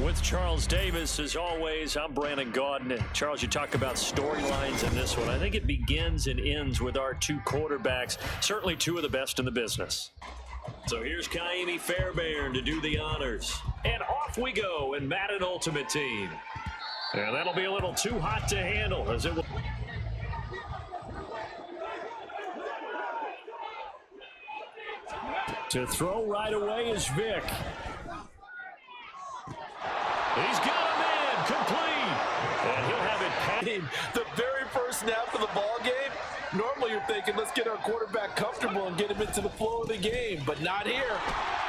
With Charles Davis, as always, I'm Brandon Gaudin. And Charles, you talk about storylines in this one. I think it begins and ends with our two quarterbacks, certainly two of the best in the business. So here's Kaimi Fairbairn to do the honors. And off we go in Madden Ultimate Team. And that'll be a little too hot to handle as it will. To throw right away is Vic. He's got him in, complete. And he'll have it padded. The very first snap of the ball game, normally you're thinking, let's get our quarterback comfortable and get him into the flow of the game, but not here.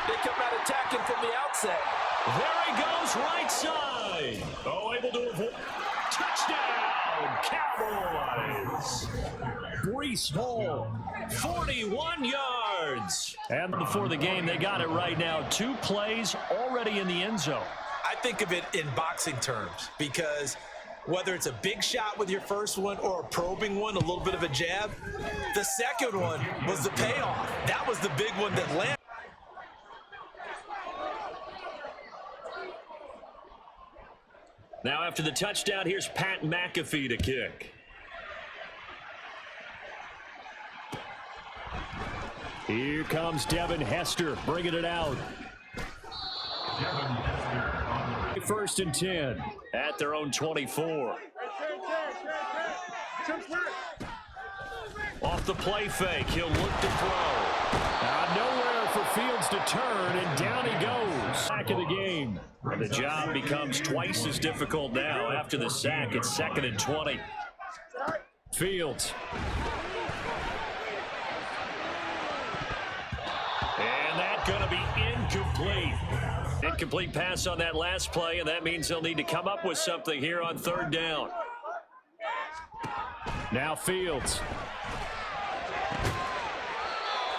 They come out attacking from the outset. There he goes, right side. Oh, able to avoid. Touchdown, Cowboys. Breece Hall, 41 yards. And before the game, they got it right now. 2 plays already in the end zone. I think of it in boxing terms because whether it's a big shot with your first one or a probing one, a little bit of a jab, the second one was the payoff. That was the big one that landed. Now after the touchdown, here's Pat McAfee to kick. Here comes Devin Hester bringing it out. First and 10 at their own 24. Off the play fake, he'll look to throw. Nowhere for Fields to turn, and down he goes. Back of the game. And the job becomes twice as difficult now. After the sack, it's 2nd and 20. Fields. And that's going to be incomplete. Incomplete pass on that last play, and that means they'll need to come up with something here on 3rd down. Now Fields.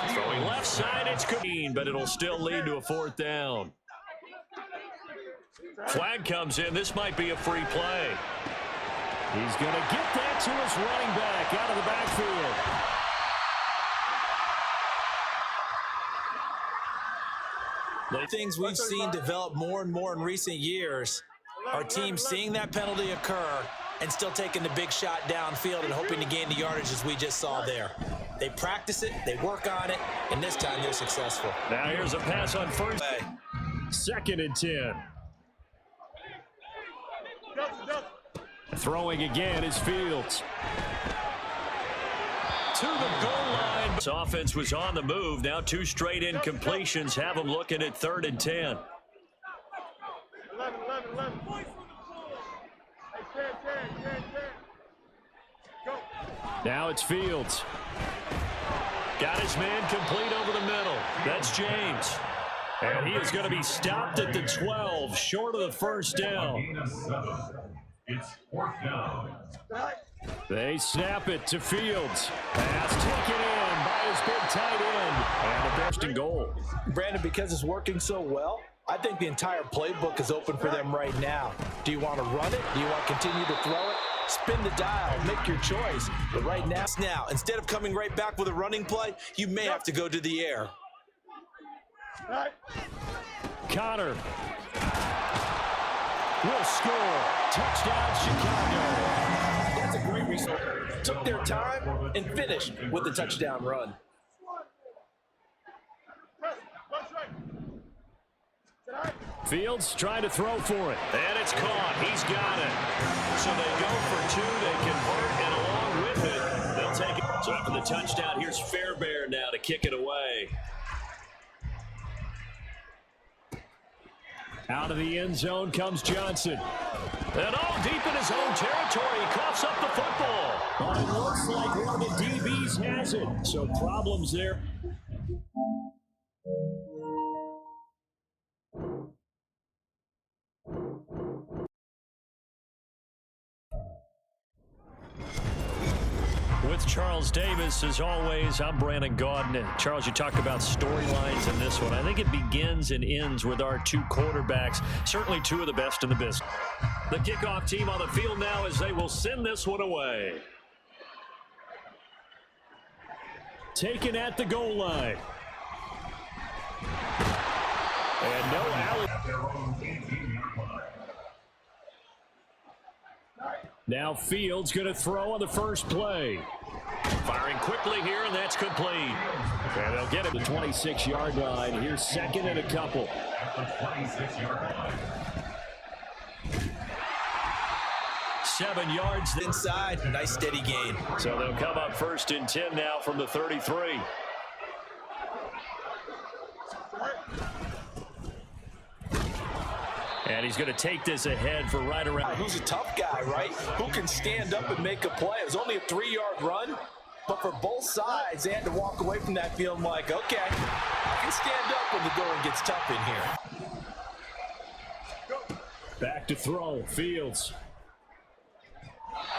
Throwing left side, it's good, but it'll still lead to a 4th down. Flag comes in. This might be a free play. He's going to get that to his running back out of the backfield. The things we've seen develop more and more in recent years are teams seeing that penalty occur and still taking the big shot downfield and hoping to gain the yardage as we just saw there. They practice it, they work on it, and this time they're successful. Now here's a pass on first. 2nd and 10. Throwing again is Fields. To the goal line. This offense was on the move. Now 2 straight incompletions have them looking at 3rd and 10. Now it's Fields. Got his man complete over the middle. That's James. And he is going to be stopped at the 12, short of the 1st down. It's 4th down. They snap it to Fields. Pass taken in by his big tight end. And a first and goal. Brandon, because it's working so well, I think the entire playbook is open for them right now. Do you want to run it? Do you want to continue to throw it? Spin the dial. Make your choice. But right now, instead of coming right back with a running play, you may have to go to the air. Connor will score. Touchdown, Chicago. That's a great result. Took their time and finished with the touchdown run. Fields trying to throw for it. And it's caught. He's got it. So they go for 2. They convert, and along with it, they'll take it. So after the touchdown, here's Fairbairn now to kick it away. Out of the end zone comes Johnson. And all deep in his own territory, he coughs up the football. But it looks like one of the DBs has it. So problems there. With Charles Davis, as always, I'm Brandon Gaudin. Charles, you talk about storylines in this one. I think it begins and ends with our 2 quarterbacks, certainly 2 of the best in the business. The kickoff team on the field now as they will send this one away. Taken at the goal line. And no alley. Now Fields going to throw on the first play. Firing quickly here, and that's complete. And they'll get it to the 26-yard line. Here's second and a couple. At the 26-yard line. 7 yards Inside, nice steady gain. So they'll come up 1st and 10 now from the 33. And he's going to take this ahead for right around. Who's a tough guy, right? Who can stand up and make a play? It was only a 3-yard run, but for both sides, they had to walk away from that feeling like, okay, I can stand up when the going gets tough in here. Back to throw, Fields.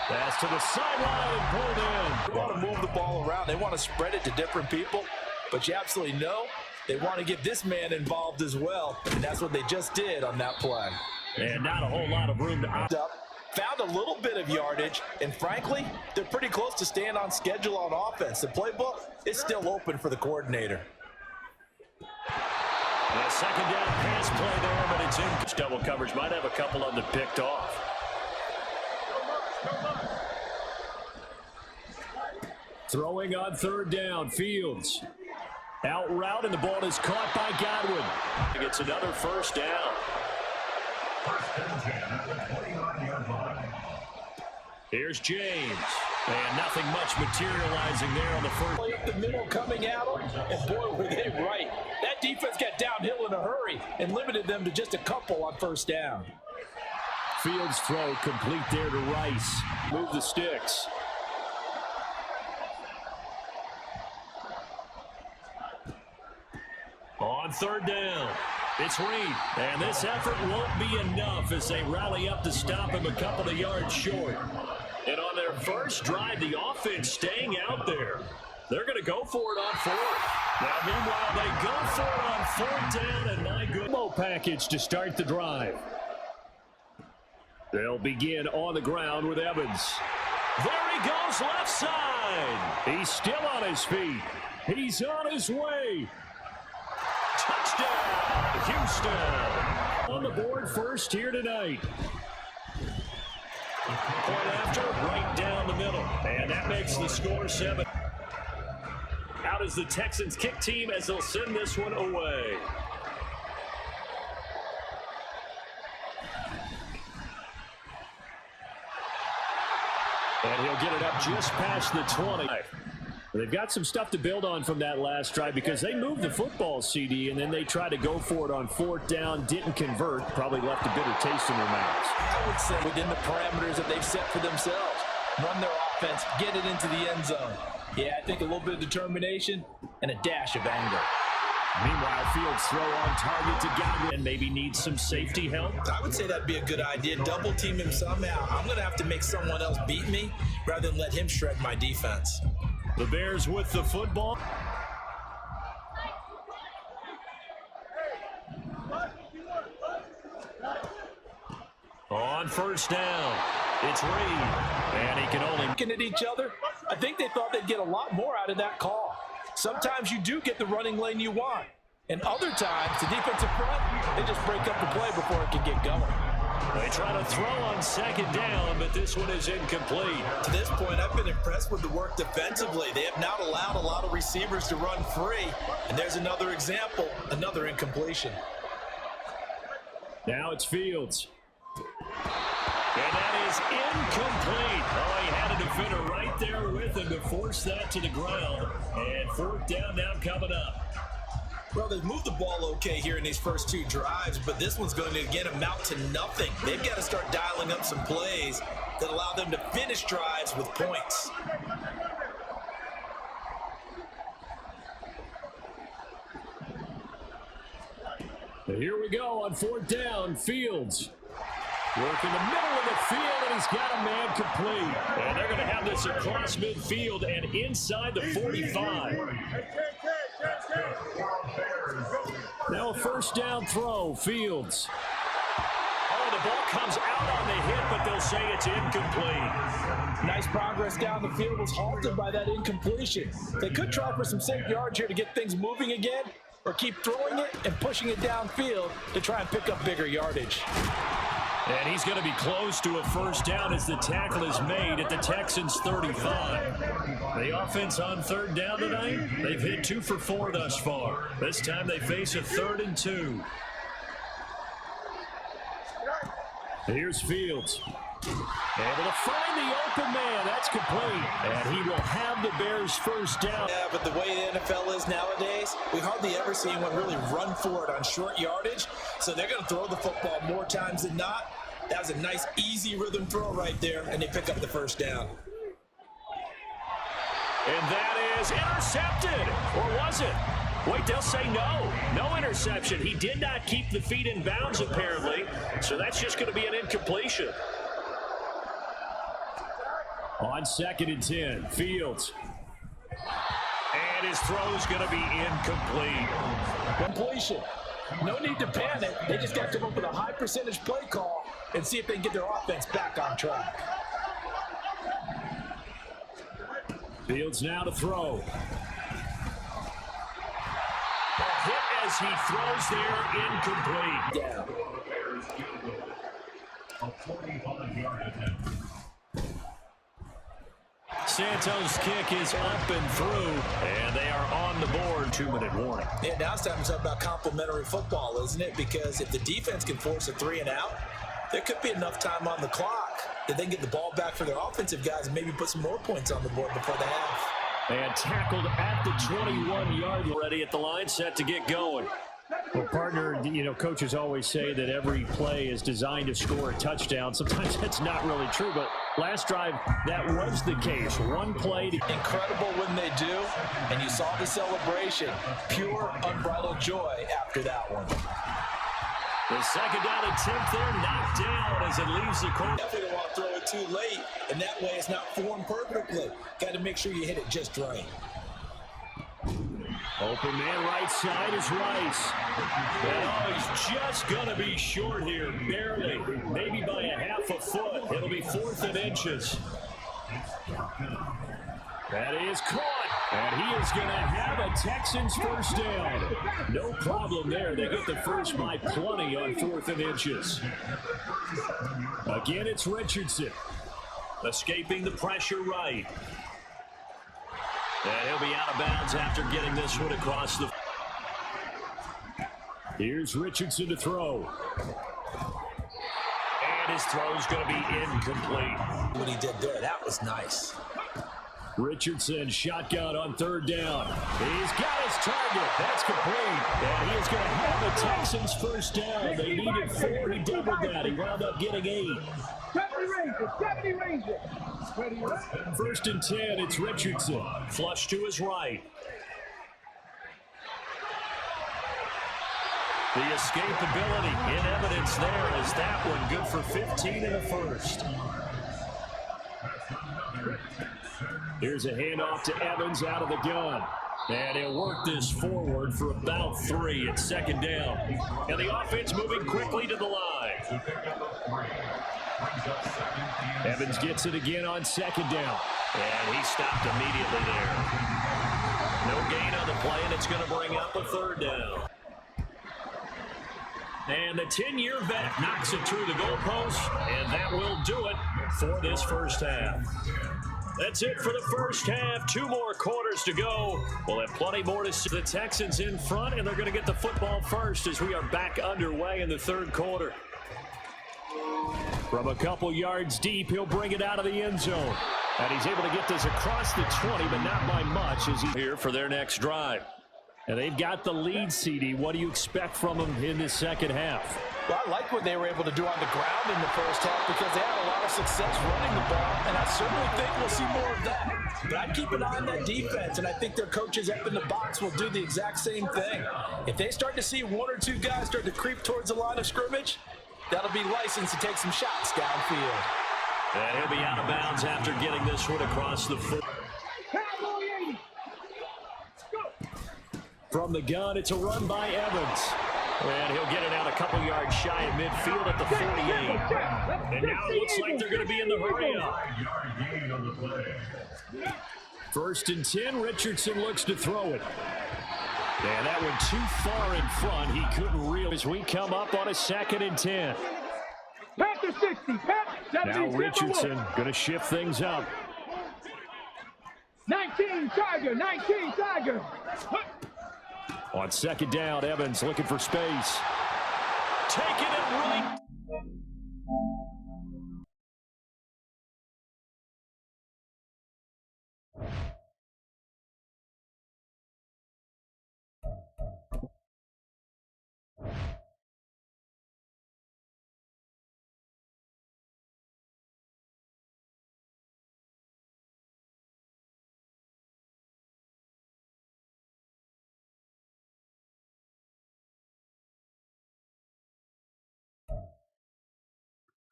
Pass to the sideline and pulled in. They want to move the ball around. They want to spread it to different people, but you absolutely know they want to get this man involved as well, and that's what they just did on that play. And not a whole lot of room to opt up. Found a little bit of yardage, and frankly, they're pretty close to staying on schedule on offense. The playbook is still open for the coordinator. A second down pass play there, but it's in. Double coverage might have a couple of them picked off. Throwing on 3rd down, Fields. Out route, and the ball is caught by Godwin. It's another 1st down. 1st and 10 at the 29-yard line. Here's James. And nothing much materializing there on the first. Play up the middle coming at them, and boy, were they right. That defense got downhill in a hurry and limited them to just a couple on 1st down. Fields throw complete there to Rice. Move the sticks. On 3rd down, it's Reed. And this effort won't be enough as they rally up to stop him a couple of yards short. And on their first drive, the offense staying out there. They're going to go for it on 4th. Now, meanwhile, they go for it on 4th down, and my good package to start the drive. They'll begin on the ground with Evans. There he goes, left side. He's still on his feet. He's on his way. Touchdown, Houston. On the board first here tonight. Point after, right down the middle. And that makes the score 7. Out is the Texans kick team as they'll send this one away. And he'll get it up just past the 20. They've got some stuff to build on from that last drive because they moved the football, CD, and then they tried to go for it on 4th down, didn't convert, probably left a bitter taste in their mouths. I would say within the parameters that they've set for themselves, run their offense, get it into the end zone. Yeah, I think a little bit of determination and a dash of anger. Meanwhile, Fields throw on target to Godwin and maybe needs some safety help. I would say that'd be a good idea. Double team him somehow. I'm going to have to make someone else beat me rather than let him shred my defense. The Bears with the football. On 1st down, it's Reed, and he can only looking at each other. I think they thought they'd get a lot more out of that call. Sometimes you do get the running lane you want, and other times the defensive front, they just break up the play before it can get going. They try to throw on 2nd down, but this one is incomplete. To this point, I've been impressed with the work defensively. They have not allowed a lot of receivers to run free, and there's another example, another incompletion. Now it's Fields. And that is incomplete. Oh, he had a defender right there with him to force that to the ground. And 4th down now coming up. Well, they've moved the ball okay here in these first 2 drives, but this one's going to, again, amount to nothing. They've got to start dialing up some plays that allow them to finish drives with points. Here we go on 4th down. Fields. Work in the middle of the field, and he's got a man complete. And they're going to have this across midfield and inside the 45. Now a 1st down throw, Fields. Oh, the ball comes out on the hit, but they'll say it's incomplete. Nice progress down the field was halted by that incompletion. They could try for some safe yards here to get things moving again, or keep throwing it and pushing it downfield to try and pick up bigger yardage. And he's going to be close to a first down as the tackle is made at the Texans' 35. The offense on third down tonight, they've hit 2 for 4 thus far. This time they face a 3rd and 2. Here's Fields. Able to find the open man. That's complete. And he will have the Bears' first down. Yeah, but the way the NFL is nowadays, we hardly ever see anyone really run for it on short yardage. So they're going to throw the football more times than not. That was a nice, easy rhythm throw right there, and they pick up the first down. And that is intercepted. Or was it? Wait, they'll say no. No interception. He did not keep the feet in bounds, apparently. So that's just going to be an incompletion. On 2nd and 10, Fields. And his throw is going to be incomplete. Completion. No need to panic. They just got to come up with a high percentage play call and see if they can get their offense back on track. Fields now to throw. A hit as he throws there, incomplete. Yeah. A 45-yard attempt. Santos' kick is up and through, and they are on the board. 2-minute warning. Yeah, now it's time to talk about complimentary football, isn't it? Because if the defense can force a 3 and out, there could be enough time on the clock that they can get the ball back for their offensive guys and maybe put some more points on the board before the half. And tackled at the 21-yard line. Ready at the line, set to get going. Well, partner, you know, coaches always say that every play is designed to score a touchdown. Sometimes that's not really true, but last drive, that was the case. One play. Incredible when they do, and you saw the celebration. Pure, unbridled joy after that one. The second down attempt there, knocked down as it leaves the corner. Definitely don't want to throw it too late, and that way it's not formed perfectly. Got to make sure you hit it just right. Open man right side is Rice. And he's just going to be short here, barely, maybe by a half a foot. It'll be 4th and inches. That is caught, and he is going to have a Texans first down. No problem there. They get the first by plenty on 4th and inches. Again, it's Richardson. Escaping the pressure right. And he'll be out of bounds after getting this one across the... Here's Richardson to throw. And his throw's going to be incomplete. What he did there, that was nice. Richardson shotgun on 3rd down. He's got his target. That's complete. And he is going to have the Texans first down. They needed 4. He doubled that. He wound up getting 8. 70 Rangers. 1st and 10, it's Richardson. Flush to his right. The escapability in evidence there is that one good for 15 in the first. Here's a handoff to Evans out of the gun. And he'll work this forward for about 3 at 2nd down. And the offense moving quickly to the line. Evans gets it again on 2nd down. And he stopped immediately there. No gain on the play, and it's going to bring up a 3rd down. And the 10-year vet knocks it through the goalpost, and that will do it for this first half. That's it for the first half. 2 more quarters to go. We'll have plenty more to see. The Texans in front, and they're going to get the football first as we are back underway in the 3rd quarter. From a couple yards deep, he'll bring it out of the end zone. And he's able to get this across the 20, but not by much as he's here for their next drive. And they've got the lead, CD. What do you expect from them in this second half? Well, I like what they were able to do on the ground in the first half because they had a lot of success running the ball, and I certainly think we'll see more of that. But I'd keep an eye on that defense, and I think their coaches up in the box will do the exact same thing. If they start to see 1 or 2 guys start to creep towards the line of scrimmage, that'll be licensed to take some shots downfield. And he'll be out of bounds after getting this one across the foot. From the gun, it's a run by Evans. And he'll get it out a couple yards shy of midfield at the 48. And now it looks like they're going to be in the hurry-up. 1st and 10, Richardson looks to throw it. And that one too far in front. He couldn't reel as we come up on a 2nd and 10. after 60. Pep, 70, Now Richardson going to shift things up. 19 Tiger, 19 Tiger. On second down, Evans looking for space. Taking it right.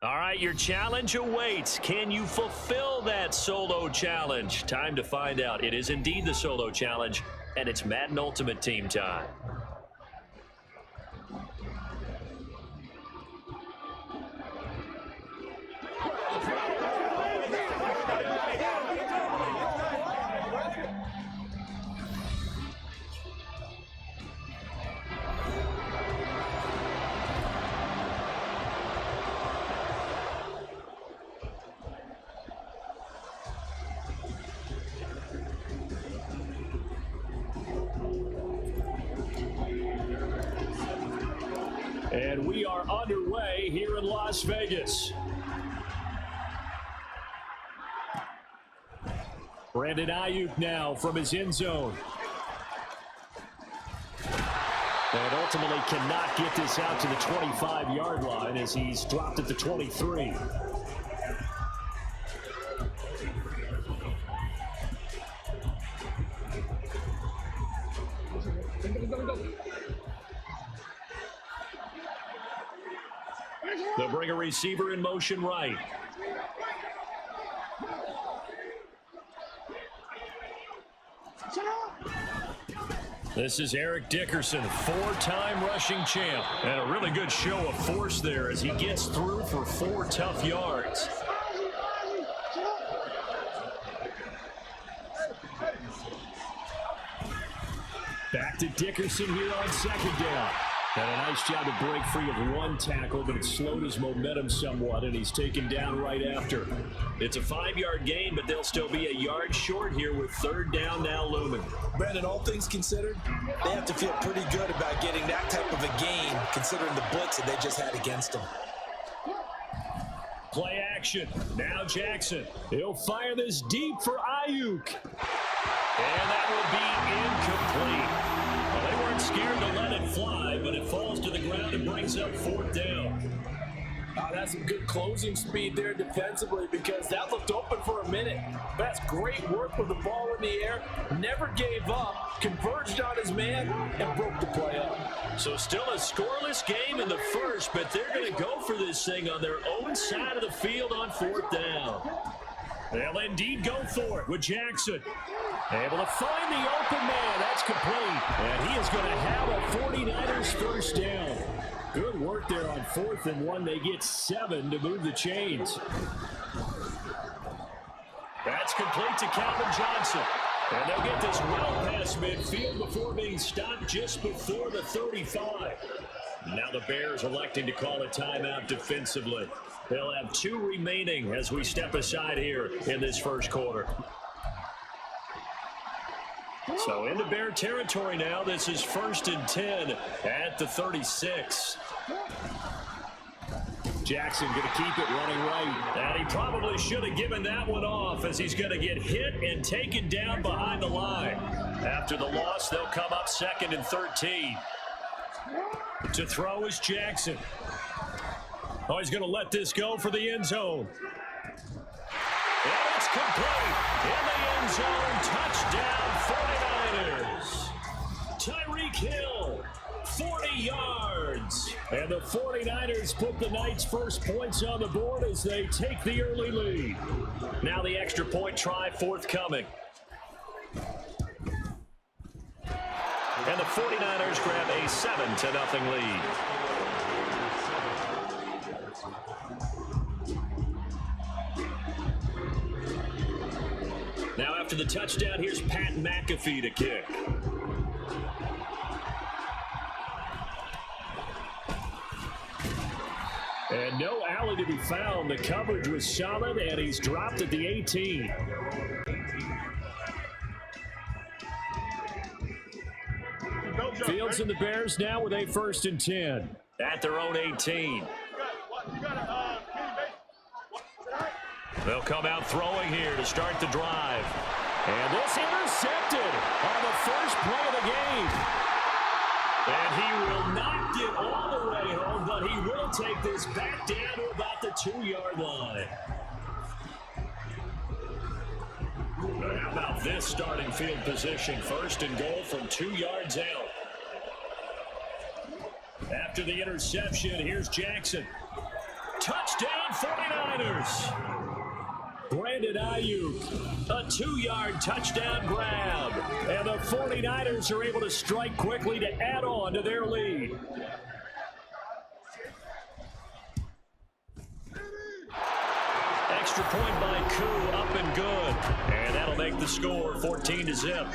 All right, your challenge awaits. Can you fulfill that solo challenge? Time to find out. It is indeed the solo challenge, and it's Madden Ultimate Team time. And we are underway here in Las Vegas. Brandon Ayuk now from his end zone. And ultimately cannot get this out to the 25-yard line as he's dropped at the 23. They'll bring a receiver in motion right. This is Eric Dickerson, four-time rushing champ. And a really good show of force there as he gets through for 4 tough yards. Back to Dickerson here on second down. And a nice job to break free of one tackle, but it slowed his momentum somewhat, and he's taken down right after. It's a 5-yard gain, but they'll still be a yard short here with third down now looming. Brandon, all things considered, they have to feel pretty good about getting that type of a gain, considering the blitz that they just had against them. Play action. Now Jackson. He'll fire this deep for Ayuk. And that will be incomplete. Well, they weren't scared to let it fly, but it falls to the ground and brings up fourth down. That's some good closing speed there defensively because that looked open for a minute. That's great work with the ball in the air. Never gave up, converged on his man, and broke the play up. So still a scoreless game in the first, but they're going to go for this thing on their own side of the field on fourth down. They'll indeed go for it with Jackson. Able to find the open man. That's complete. And he is going to have a 49ers first down. Good work there on 4th and 1. They get 7 to move the chains. That's complete to Calvin Johnson. And they'll get this well past midfield before being stopped just before the 35. Now the Bears electing to call a timeout defensively. They'll have 2 remaining as we step aside here in this first quarter. So into Bear territory now. This is 1st and 10 at the 36. Jackson going to keep it running right. And he probably should have given that one off as he's going to get hit and taken down behind the line. After the loss, they'll come up 2nd and 13. To throw is Jackson. Oh, he's going to let this go for the end zone. And it's complete. In the end zone, touchdown 49ers. Tyreek Hill, 40 yards. And the 49ers put the Knights' first points on the board as they take the early lead. Now the extra point try forthcoming. And the 49ers grab a 7-0 lead. Now after the touchdown, here's Pat McAfee to kick. And no alley to be found. The coverage was solid, and he's dropped at the 18. Fields and the Bears now with a 1st and 10 at their own 18. They'll come out throwing here to start the drive. And this intercepted on the first play of the game. And he will not get all the way home, but he will take this back down to about the 2-yard line. But how about this starting field position? 1st and goal from 2 yards out. After the interception, here's Jackson. Touchdown 49ers. Brandon Ayuk, a 2-yard touchdown grab. And the 49ers are able to strike quickly to add on to their lead. Extra point by Koo, up and good. And that'll make the score 14-0.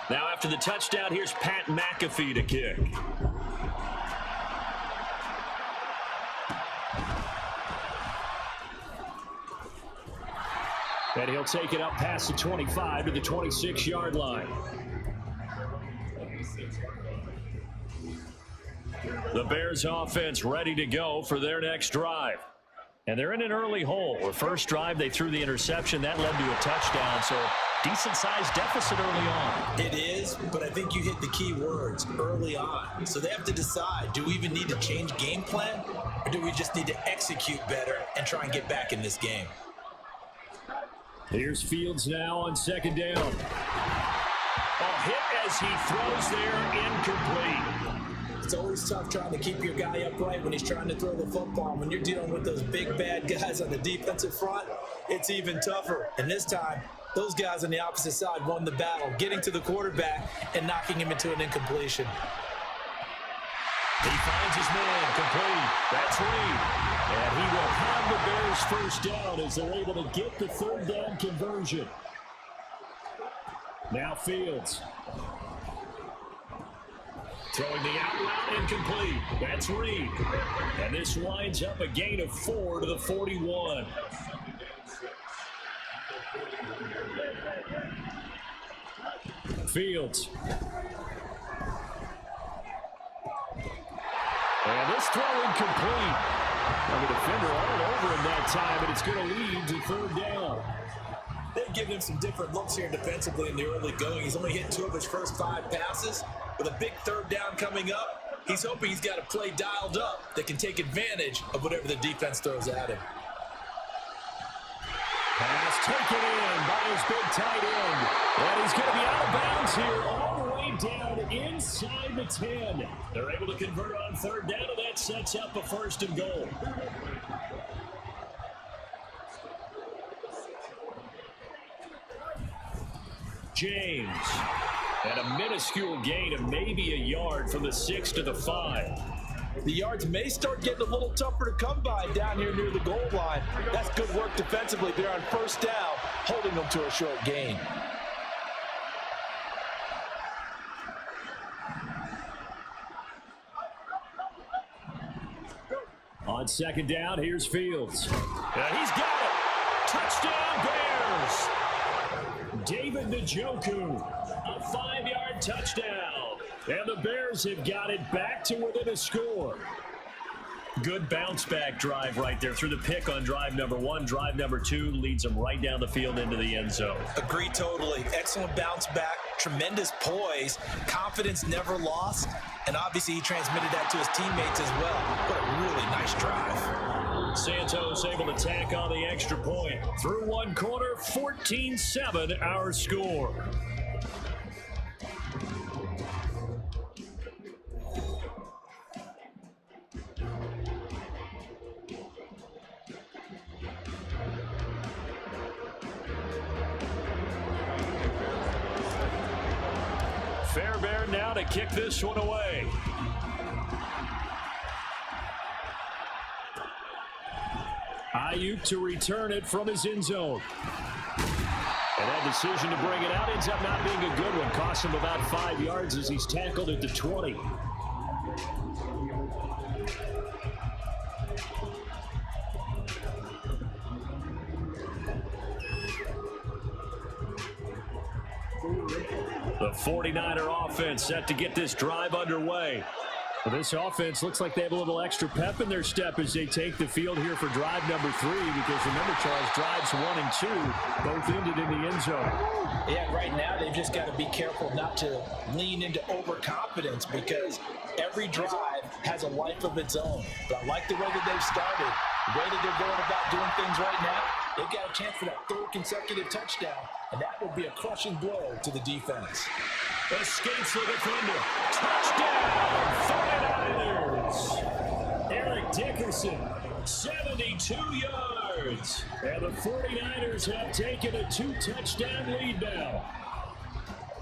Now after the touchdown, here's Pat McAfee to kick. And he'll take it up past the 25 to the 26-yard line. The Bears offense ready to go for their next drive. And they're in an early hole. The first drive, they threw the interception. That led to a touchdown, so decent-sized deficit early on. It is, but I think you hit the key words, early on. So they have to decide, do we even need to change game plan, or do we just need to execute better and try and get back in this game? Here's Fields now on 2nd down. A hit as he throws there, incomplete. It's always tough trying to keep your guy upright when he's trying to throw the football. When you're dealing with those big, bad guys on the defensive front, it's even tougher. And this time, those guys on the opposite side won the battle, getting to the quarterback and knocking him into an incompletion. He finds his man, complete. That's Reed. And he will have the Bears 1st down as they're able to get the 3rd down conversion. Now Fields. Throwing the out route, incomplete. That's Reed. And this winds up a gain of 4 to the 41. Fields. And this throw incomplete. And the defender all over him that time, and it's going to lead to 3rd down. They've given him some different looks here defensively in the early going. He's only hit 2 of his first 5 passes. With a big 3rd down coming up, he's hoping he's got a play dialed up that can take advantage of whatever the defense throws at him. Pass taken in by his big tight end. And he's going to be out of bounds here all the way down inside the 10. They're able to convert on 3rd down, and that sets up a 1st and goal. James. And a minuscule gain of maybe a yard from the 6 to the 5. The yards may start getting a little tougher to come by down here near the goal line. That's good work defensively there on 1st down, holding them to a short gain. On 2nd down, here's Fields. And he's got it. Touchdown Bears. David Njoku, a 5-yard touchdown. And the Bears have got it back to within a score. Good bounce-back drive right there through the pick on drive number 1. Drive number 2 leads them right down the field into the end zone. Agree totally. Excellent bounce back, tremendous poise, confidence never lost, and obviously he transmitted that to his teammates as well. What a really nice drive. Santos able to tack on the extra point. Through one quarter, 14-7 our score. Fairbairn now to kick this one away. Ayuk to return it from his end zone. And that decision to bring it out ends up not being a good one. Cost him about 5 yards as he's tackled at the 20. The 49er offense set to get this drive underway. Well, this offense looks like they have a little extra pep in their step as they take the field here for drive number 3, because remember, Charles, drives 1 and 2 both ended in the end zone. Yeah, right now they've just got to be careful not to lean into overconfidence, because every drive has a life of its own. But I like the way that they've started, the way that they're going about doing things right now. They've got a chance for that 3rd consecutive touchdown, and that will be a crushing blow to the defense. Escapes the defender. Touchdown, 49ers. Eric Dickerson, 72 yards. And the 49ers have taken a 2-touchdown lead now.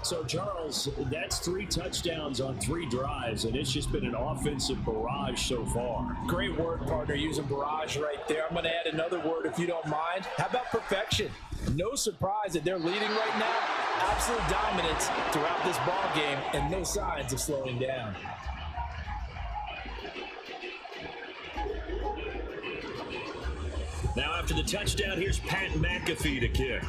So, Charles, that's 3 touchdowns on 3 drives, and it's just been an offensive barrage so far. Great word, partner, using barrage right there. I'm going to add another word if you don't mind. How about perfection? No surprise that they're leading right now. Absolute dominance throughout this ball game, and no signs of slowing down. Now, after the touchdown, here's Pat McAfee to kick.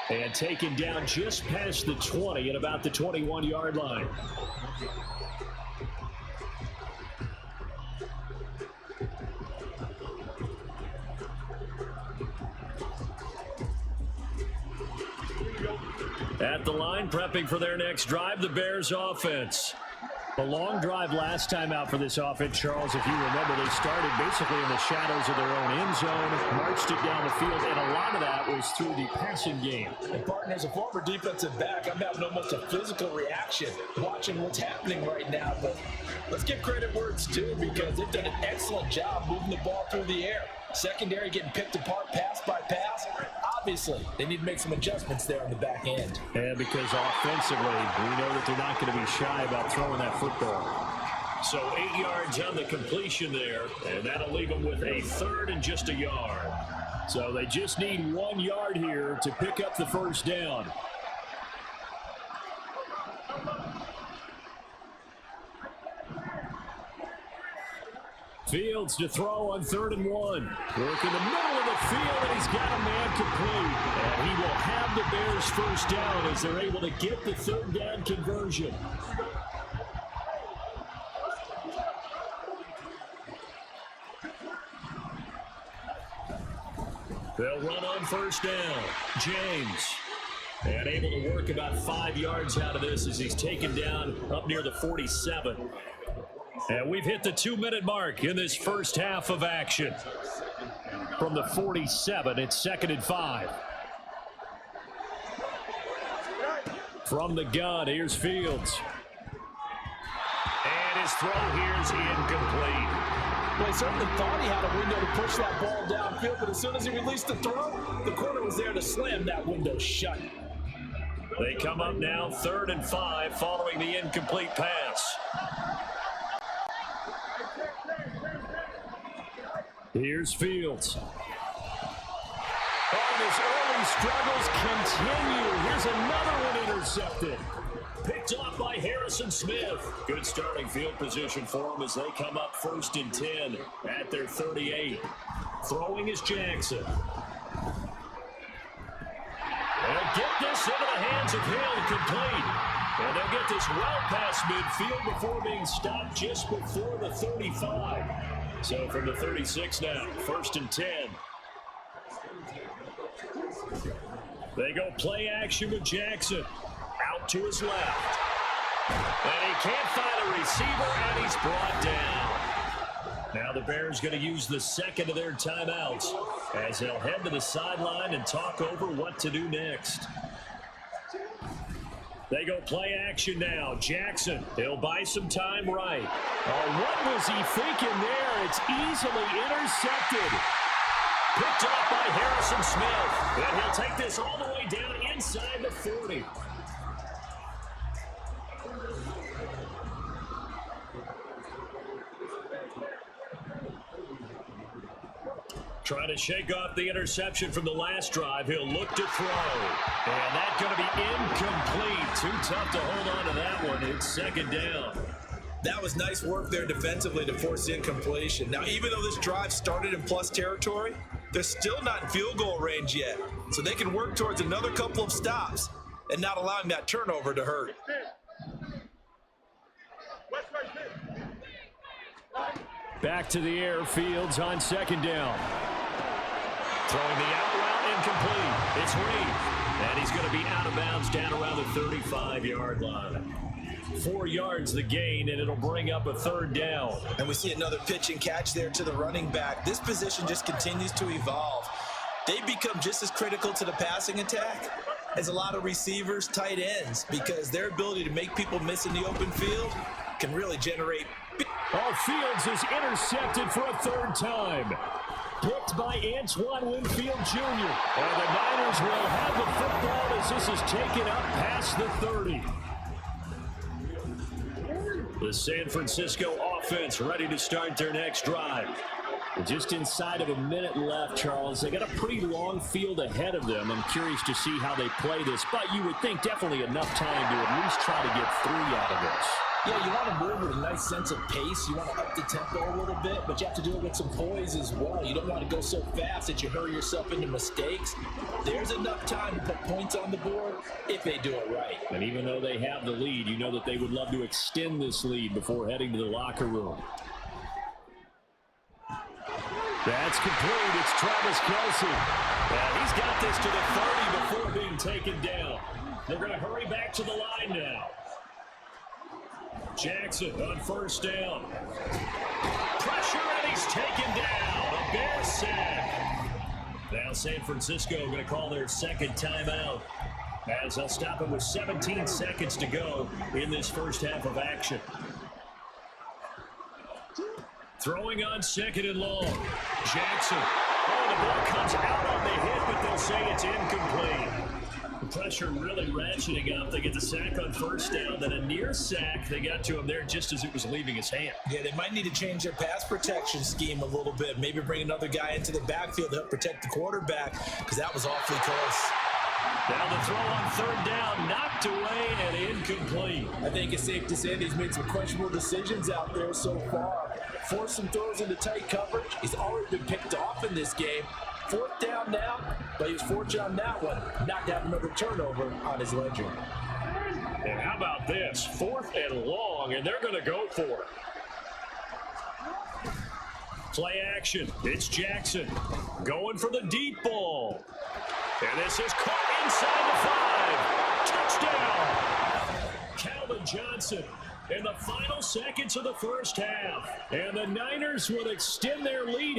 And taken down just past the 20 at about the 21-yard line. At the line, prepping for their next drive, the Bears offense. A long drive last time out for this offense, Charles. If you remember, they started basically in the shadows of their own end zone, marched it down the field, and a lot of that was through the passing game. And partner, as a former defensive back, I'm having almost a physical reaction watching what's happening right now. But let's give credit where it's due, because they've done an excellent job moving the ball through the air. Secondary getting picked apart pass by pass. Obviously, they need to make some adjustments there on the back end. And because offensively, we know that they're not going to be shy about throwing that football. So 8 yards on the completion there, and that'll leave them with a 3rd and just a yard. So they just need 1 yard here to pick up the first down. Fields to throw on 3rd and 1. Work in the middle of the field, and he's got a man complete. And he will have the Bears first down as they're able to get the 3rd down conversion. They'll run on first down. James. And able to work about 5 yards out of this as he's taken down up near the 47. And we've hit the 2-minute mark in this first half of action. From the 47, it's 2nd and 5. From the gun, here's Fields. And his throw here's incomplete. Well, he certainly thought he had a window to push that ball downfield, but as soon as he released the throw, the corner was there to slam that window shut. They come up now 3rd and 5 following the incomplete pass. Here's Fields. And his early struggles continue. Here's another one intercepted. Picked off by Harrison Smith. Good starting field position for him as they come up 1st and 10 at their 38. Throwing is Jackson. They'll get this into the hands of Hill, complete. And they'll get this well past midfield before being stopped just before the 35. So from the 36 now, 1st and 10. They go play action with Jackson. Out to his left. And he can't find a receiver, and he's brought down. Now the Bears going to use the 2nd of their timeouts as they'll head to the sideline and talk over what to do next. They go play action now. Jackson, he'll buy some time right. Oh, what was he thinking there? It's easily intercepted. Picked up by Harrison Smith. And he'll take this all the way down inside the 40. Trying to shake off the interception from the last drive. He'll look to throw. And that's going to be incomplete. Too tough to hold on to that one. It's 2nd down. That was nice work there defensively to force incompletion. Now, even though this drive started in plus territory, They're still not in field goal range yet, so they can work towards another couple of stops and not allowing that turnover to hurt. Back to the air, Fields on second down. Throwing the out route incomplete. It's Reed, and he's going to be out of bounds down around the 35-yard line. 4 yards the gain, and it'll bring up a third down. And we see another pitch and catch there to the running back. This position just continues to evolve. They become just as critical to the passing attack as a lot of receivers, tight ends, because their ability to make people miss in the open field can really generate. Fields is intercepted for a third time. Picked by Antoine Winfield Jr. And the Niners will have the football as this is taken up past the 30. The San Francisco offense ready to start their next drive. Just inside of a minute left, Charles. They got a pretty long field ahead of them. I'm curious to see how they play this, but you would think definitely enough time to at least try to get 3 out of this. Yeah, you want to move with a nice sense of pace. You want to up the tempo a little bit, but you have to do it with some poise as well. You don't want to go so fast that you hurry yourself into mistakes. There's enough time to put points on the board if they do it right. And even though they have the lead, you know that they would love to extend this lead before heading to the locker room. That's complete. It's Travis Kelce. And he's got this to the 30 before being taken down. They're going to hurry back to the line now. Jackson on first down. Pressure, and he's taken down. A Bear sack. Now San Francisco going to call their second timeout, as they'll stop him with 17 seconds to go in this first half of action. Throwing on second and long. Jackson. Oh, the ball comes out on the hit, but they'll say it's incomplete. The pressure really ratcheting up. They get the sack on first down, then a near sack. They got to him there just as it was leaving his hand. Yeah, they might need to change their pass protection scheme a little bit. Maybe bring another guy into the backfield to help protect the quarterback, because that was awfully close. Now the throw on third down, knocked away and incomplete. I think it's safe to say that he's made some questionable decisions out there so far. Forced some throws into tight coverage. He's already been picked off in this game. Fourth down now, but he was fortunate on that one not to have another turnover on his ledger. And how about this? 4th and long, and they're going to go for it. Play action. It's Jackson going for the deep ball. And this is caught inside the 5. Touchdown. Calvin Johnson in the final seconds of the first half. And the Niners will extend their lead.